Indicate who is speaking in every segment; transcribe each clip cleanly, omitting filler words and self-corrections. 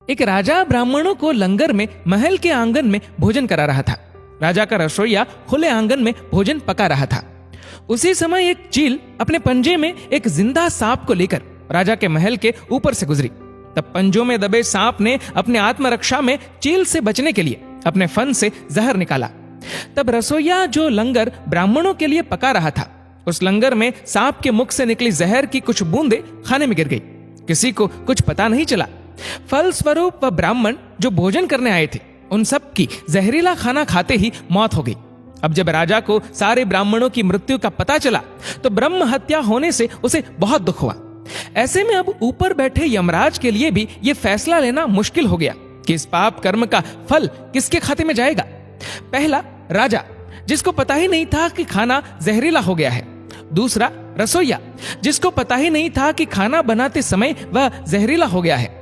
Speaker 1: एक राजा ब्राह्मणों को लंगर में महल के आंगन में भोजन करा रहा था। राजा का रसोइया खुले आंगन में भोजन पका रहा था। उसी समय एक चील अपने पंजे में एक जिंदा सांप को लेकर राजा के महल के ऊपर से गुजरी। तब पंजों में दबे सांप ने अपने आत्मरक्षा में चील से बचने के लिए अपने फन से जहर निकाला। तब रसोइया जो लंगर ब्राह्मणों के लिए पका रहा था, उस लंगर में सांप के मुख से निकली जहर की कुछ बूंदें खाने में गिर गई। किसी को कुछ पता नहीं चला। फलस्वरूप वह ब्राह्मण जो भोजन करने आए थे, उन सब की जहरीला खाना खाते ही मौत हो गई। अब जब राजा को सारे ब्राह्मणों की मृत्यु का पता चला तो ब्रह्म हत्या होने से उसे बहुत दुख हुआ। ऐसे में अब ऊपर बैठे यमराज के लिए भी यह फैसला लेना मुश्किल हो गया कि इस पाप कर्म का फल किसके खाते में जाएगा। पहला, राजा जिसको पता ही नहीं था कि खाना जहरीला हो गया है। दूसरा, रसोइया जिसको पता ही नहीं था कि खाना बनाते समय वह जहरीला हो गया है।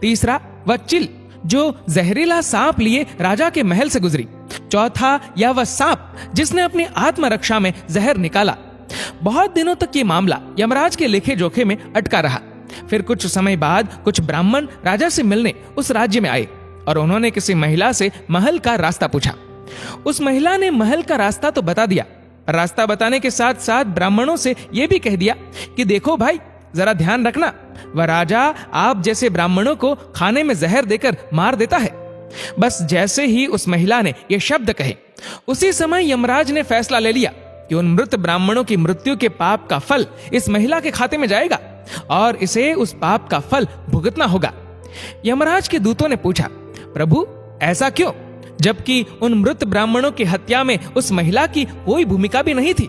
Speaker 1: तीसरा, वह चिल जो जहरीला सांप लिए राजा के महल से गुजरी। चौथा, या वह सांप जिसने अपनी आत्मरक्षा में जहर निकाला। बहुत दिनों तक ये मामला यमराज के लेखे जोखे में अटका रहा। फिर कुछ समय बाद कुछ ब्राह्मण राजा से मिलने उस राज्य में आए और उन्होंने किसी महिला से महल का रास्ता पूछा। उस महिला ने महल का रास्ता तो बता दिया। रास्ता बताने के साथ साथ ब्राह्मणों से यह भी कह दिया कि देखो भाई, जरा ध्यान रखना, वह राजा आप जैसे ब्राह्मणों को खाने में जहर देकर मार देता है। बस जैसे ही उस महिला ने यह शब्द कहे, उसी समय यमराज ने फैसला ले लिया कि उन मृत ब्राह्मणों की मृत्यु के पाप का फल इस महिला के खाते में जाएगा और इसे उस पाप का फल भुगतना होगा। यमराज के दूतों ने पूछा, प्रभु ऐसा क्यों, जबकि उन मृत ब्राह्मणों की हत्या में उस महिला की कोई भूमिका भी नहीं थी।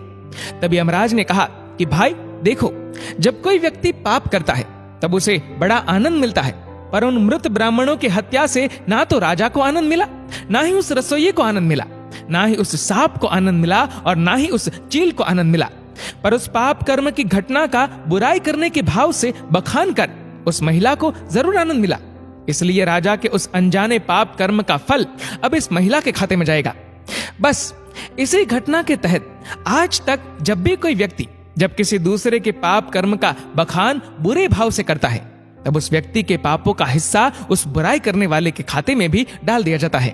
Speaker 1: तब यमराज ने कहा कि भाई देखो, जब कोई व्यक्ति पाप करता है तब उसे बड़ा आनंद मिलता है, पर उन मृत ब्राह्मणों की हत्या से ना तो राजा को आनंद मिला, ना ही उस रसोइये को आनंद मिला, ना ही उस सांप को आनंद मिला और ना ही उस चील को आनंद मिला। पर उस पाप कर्म की घटना का बुराई करने के भाव से बखान कर उस महिला को जरूर आनंद मिला। इसलिए राजा के उस अनजाने पाप कर्म का फल अब इस महिला के खाते में जाएगा। बस इसी घटना के तहत आज तक जब भी कोई व्यक्ति जब किसी दूसरे के पाप कर्म का बखान बुरे भाव से करता है, तब उस व्यक्ति के पापों का हिस्सा उस बुराई करने वाले के खाते में भी डाल दिया जाता है।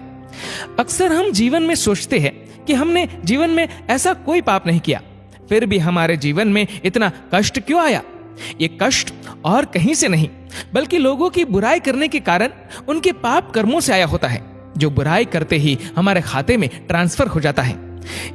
Speaker 1: अक्सर हम जीवन में सोचते हैं कि हमने जीवन में ऐसा कोई पाप नहीं किया, फिर भी हमारे जीवन में इतना कष्ट क्यों आया। ये कष्ट और कहीं से नहीं, बल्कि लोगों की बुराई करने के कारण उनके पाप कर्मों से आया होता है, जो बुराई करते ही हमारे खाते में ट्रांसफर हो जाता है।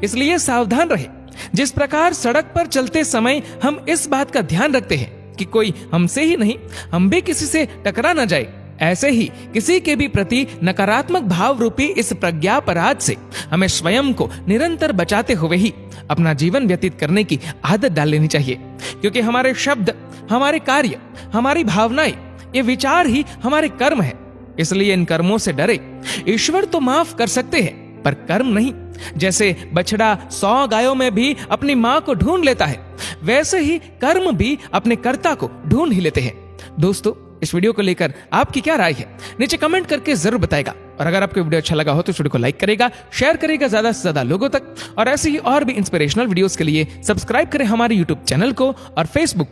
Speaker 1: इसलिए सावधान रहे। जिस प्रकार सड़क पर चलते समय हम इस बात का ध्यान रखते हैं कि कोई हमसे ही नहीं, हम भी किसी से टकरा न जाए, ऐसे ही किसी के भी प्रति नकारात्मक भाव रूपी इस प्रज्ञापराध से हमें स्वयं को निरंतर बचाते हुए ही अपना जीवन व्यतीत करने की आदत डाल लेनी चाहिए। क्योंकि हमारे शब्द, हमारे कार्य, हमारी भावनाएं, ये विचार ही हमारे कर्म है। इसलिए इन कर्मों से डरे। ईश्वर तो माफ कर सकते हैं, पर कर्म नहीं। जैसे बछड़ा 100 गायों में भी अपनी मां को ढूंढ लेता है, वैसे ही कर्म भी अपने कर्ता को ढूंढ ही लेते हैं। दोस्तों, इस वीडियो को लेकर आपकी क्या राय है, नीचे कमेंट करके जरूर बताएगा। और अगर आपको वीडियो अच्छा लगा हो तो इस वीडियो को लाइक करेगा, शेयर करेगा ज्यादा से ज्यादा लोगों तक। और ऐसे ही और भी इंस्पिरेशनल वीडियोस के लिए सब्सक्राइब करें हमारे यूट्यूब चैनल को और फेसबुक